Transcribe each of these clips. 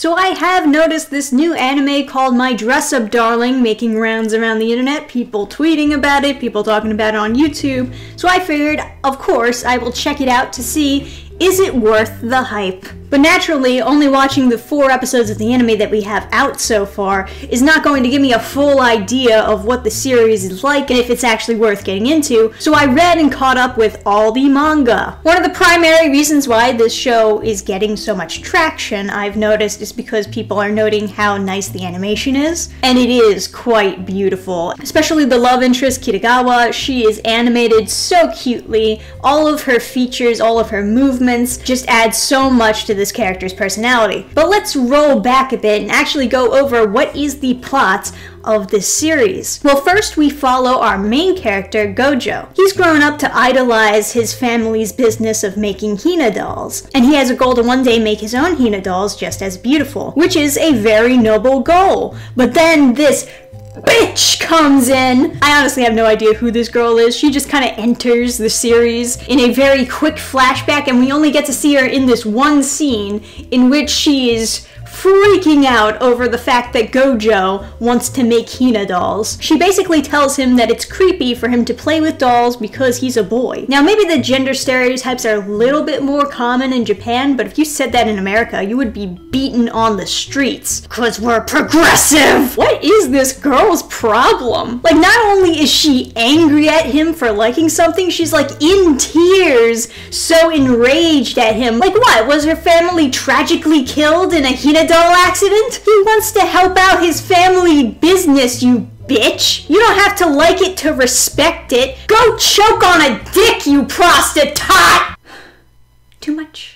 So I have noticed this new anime called My Dress Up Darling making rounds around the internet, people tweeting about it, people talking about it on YouTube, so I figured, of course, I will check it out to see, is it worth the hype? But naturally, only watching the 4 episodes of the anime that we have out so far is not going to give me a full idea of what the series is like and if it's actually worth getting into, so I read and caught up with all the manga. One of the primary reasons why this show is getting so much traction, I've noticed, is because people are noting how nice the animation is, and it is quite beautiful. Especially the love interest, Kitagawa. She is animated so cutely. All of her features, all of her movements just add so much to this character's personality. But let's roll back a bit and actually go over what is the plot of this series. Well, first we follow our main character, Gojo. He's grown up to idolize his family's business of making Hina dolls, and he has a goal to one day make his own Hina dolls just as beautiful, which is a very noble goal. But then this bitch comes in. I honestly have no idea who this girl is. She just kind of enters the series in a very quick flashback, and we only get to see her in this one scene in which she is freaking out over the fact that Gojo wants to make Hina dolls. She basically tells him that it's creepy for him to play with dolls because he's a boy. Now, maybe the gender stereotypes are a little bit more common in Japan, but if you said that in America, you would be beaten on the streets because we're progressive. What is this girl's problem? Like, not only is she angry at him for liking something, she's like in tears, so enraged at him. Like, what? Was her family tragically killed in a Hina doll accident? He wants to help out his family business, you bitch. You don't have to like it to respect it. Go choke on a dick, you prostitute! Too much.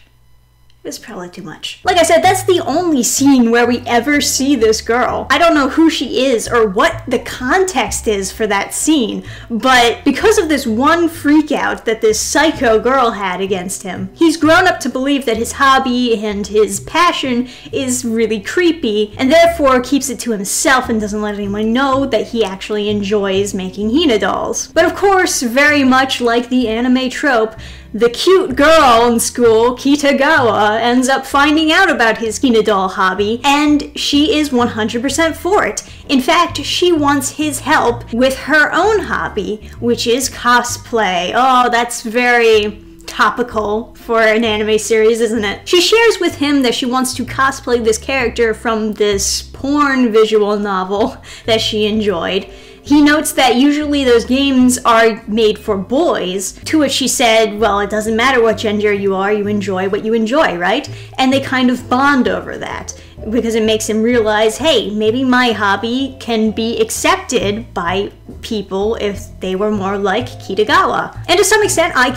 It's probably too much. Like I said, that's the only scene where we ever see this girl. I don't know who she is or what the context is for that scene, but because of this one freak out that this psycho girl had against him, he's grown up to believe that his hobby and his passion is really creepy, and therefore keeps it to himself and doesn't let anyone know that he actually enjoys making Hina dolls. But of course, very much like the anime trope, the cute girl in school, Kitagawa, ends up finding out about his Hina doll hobby, and she is 100% for it. In fact, she wants his help with her own hobby, which is cosplay. Oh, that's very topical for an anime series, isn't it? She shares with him that she wants to cosplay this character from this porn visual novel that she enjoyed. He notes that usually those games are made for boys, to which she said, well, it doesn't matter what gender you are, you enjoy what you enjoy, right? And they kind of bond over that, because it makes him realize, hey, maybe my hobby can be accepted by people if they were more like Kitagawa. And to some extent, I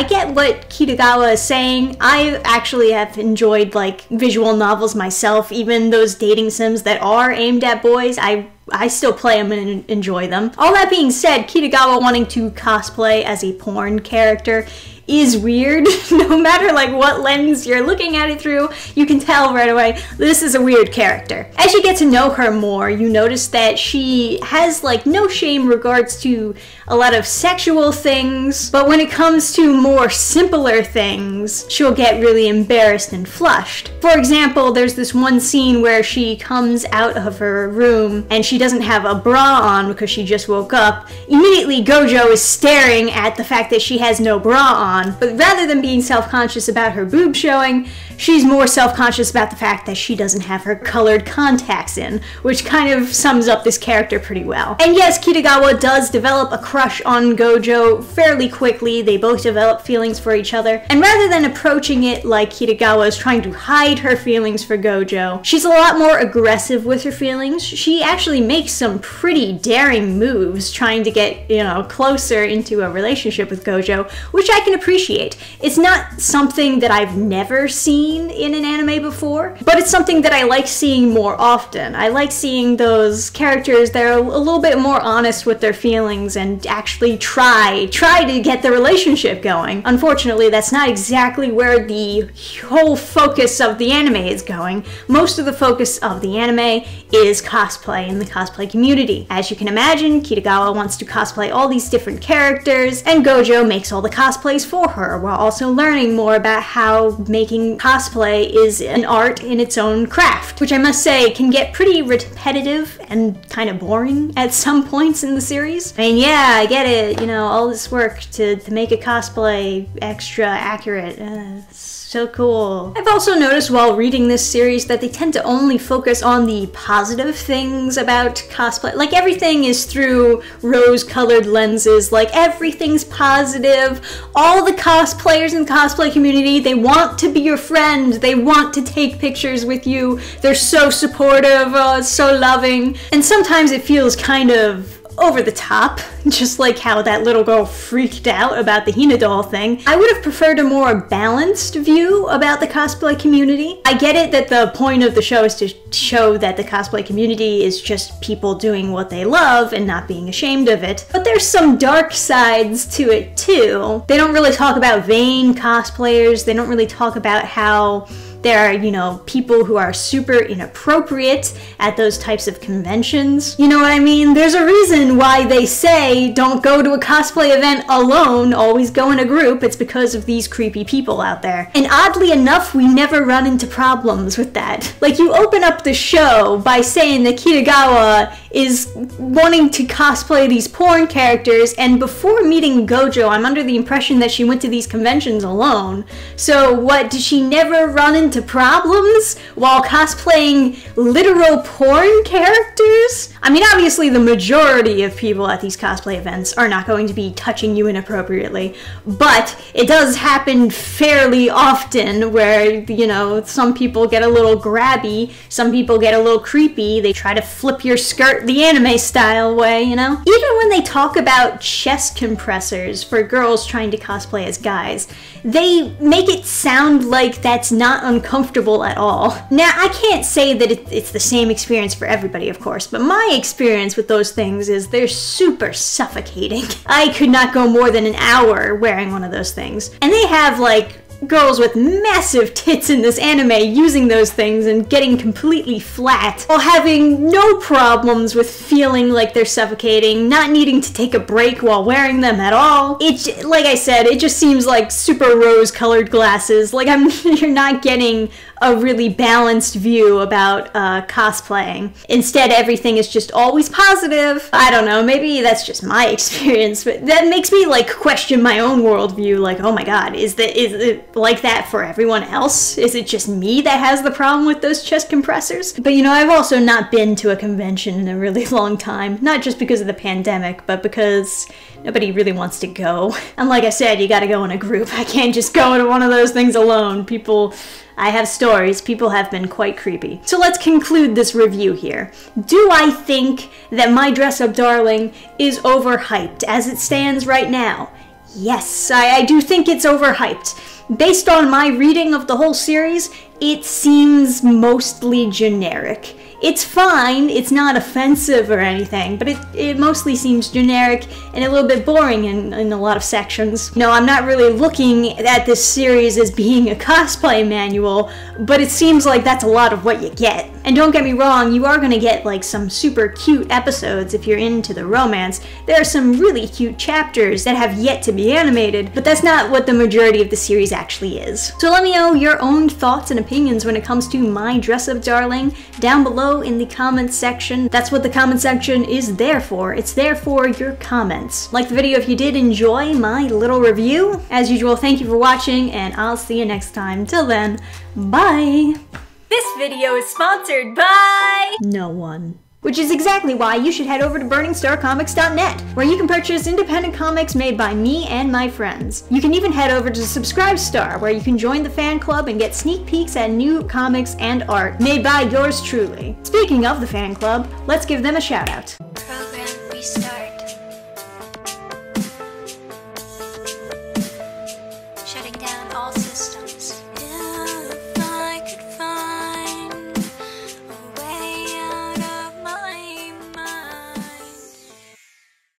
get what Kitagawa is saying. I actually have enjoyed, like, visual novels myself, even those dating sims that are aimed at boys. I still play them and enjoy them. All that being said, Kitagawa wanting to cosplay as a porn character is weird. No matter like what lens you're looking at it through, you can tell right away this is a weird character. As you get to know her more, you notice that she has like no shame regards to a lot of sexual things, but when it comes to more simpler things, she'll get really embarrassed and flushed. For example, there's this one scene where she comes out of her room and she doesn't have a bra on because she just woke up. Immediately Gojo is staring at the fact that she has no bra on. But rather than being self-conscious about her boob showing, she's more self-conscious about the fact that she doesn't have her colored contacts in, which kind of sums up this character pretty well. And yes, Kitagawa does develop a crush on Gojo fairly quickly. They both develop feelings for each other. And rather than approaching it like Kitagawa is trying to hide her feelings for Gojo, she's a lot more aggressive with her feelings. She actually makes some pretty daring moves trying to get, closer into a relationship with Gojo, which I can appreciate. It's not something that I've never seen in an anime before, but it's something that I like seeing more often. I like seeing those characters that are a little bit more honest with their feelings and actually try to get the relationship going. Unfortunately, that's not exactly where the whole focus of the anime is going. Most of the focus of the anime is cosplay and the cosplay community. As you can imagine, Kitagawa wants to cosplay all these different characters, and Gojo makes all the cosplays for her, while also learning more about how making cosplay cosplay is an art in its own craft, which I must say can get pretty repetitive and kind of boring at some points in the series. I mean, yeah, I get it, you know, all this work to make a cosplay extra accurate. So cool. I've also noticed while reading this series that they tend to only focus on the positive things about cosplay. Like, everything is through rose-colored lenses. Like, everything's positive. All the cosplayers in the cosplay community, they want to be your friend. They want to take pictures with you. They're so supportive, so loving. And sometimes it feels kind of over the top, just like how that little girl freaked out about the Hina doll thing. I would have preferred a more balanced view about the cosplay community. I get it that the point of the show is to show that the cosplay community is just people doing what they love and not being ashamed of it, but there's some dark sides to it too. They don't really talk about vain cosplayers. They don't really talk about how there are, you know, people who are super inappropriate at those types of conventions. You know what I mean? There's a reason why they say don't go to a cosplay event alone, always go in a group. It's because of these creepy people out there. And oddly enough, we never run into problems with that. Like, you open up the show by saying that Kitagawa is wanting to cosplay these porn characters, and before meeting Gojo, I'm under the impression that she went to these conventions alone. So what, did she never run into problems while cosplaying literal porn characters? I mean, obviously the majority of people at these cosplay events are not going to be touching you inappropriately, but it does happen fairly often where, you know, some people get a little grabby, some people get a little creepy, they try to flip your skirt the anime style way, you know? Even when they talk about chest compressors for girls trying to cosplay as guys, they make it sound like that's not uncomfortable at all. Now, I can't say that it's the same experience for everybody, of course, but my experience with those things is they're super suffocating. I could not go more than an hour wearing one of those things. And they have, like, girls with massive tits in this anime using those things and getting completely flat while having no problems with feeling like they're suffocating, not needing to take a break while wearing them at all. It, like I said, it just seems like super rose-colored glasses. Like, you're not getting a really balanced view about cosplaying. Instead, everything is just always positive. I don't know, maybe that's just my experience, but that makes me, like, question my own worldview. Like, oh my god, is it like that for everyone else? Is it just me that has the problem with those chest compressors? But, you know, I've also not been to a convention in a really long time. Not just because of the pandemic, but because nobody really wants to go. And like I said, you gotta go in a group. I can't just go to one of those things alone. I have stories. People have been quite creepy. So let's conclude this review here. Do I think that My Dress-Up Darling is overhyped as it stands right now? Yes, I do think it's overhyped. Based on my reading of the whole series, it seems mostly generic. It's fine, it's not offensive or anything, but it mostly seems generic and a little bit boring in a lot of sections. No, I'm not really looking at this series as being a cosplay manual, but it seems like that's a lot of what you get. And don't get me wrong, you are gonna get like some super cute episodes if you're into the romance. There are some really cute chapters that have yet to be animated, but that's not what the majority of the series actually is. So let me know your own thoughts and opinions when it comes to My Dress-Up Darling down below in the comments section. That's what the comment section is there for. It's there for your comments. Like the video if you did enjoy my little review. As usual, thank you for watching, and I'll see you next time. Till then, bye! This video is sponsored by no one. Which is exactly why you should head over to burningstarcomics.net, where you can purchase independent comics made by me and my friends. You can even head over to Subscribestar, where you can join the fan club and get sneak peeks at new comics and art made by yours truly. Speaking of the fan club, let's give them a shout out. Program restart.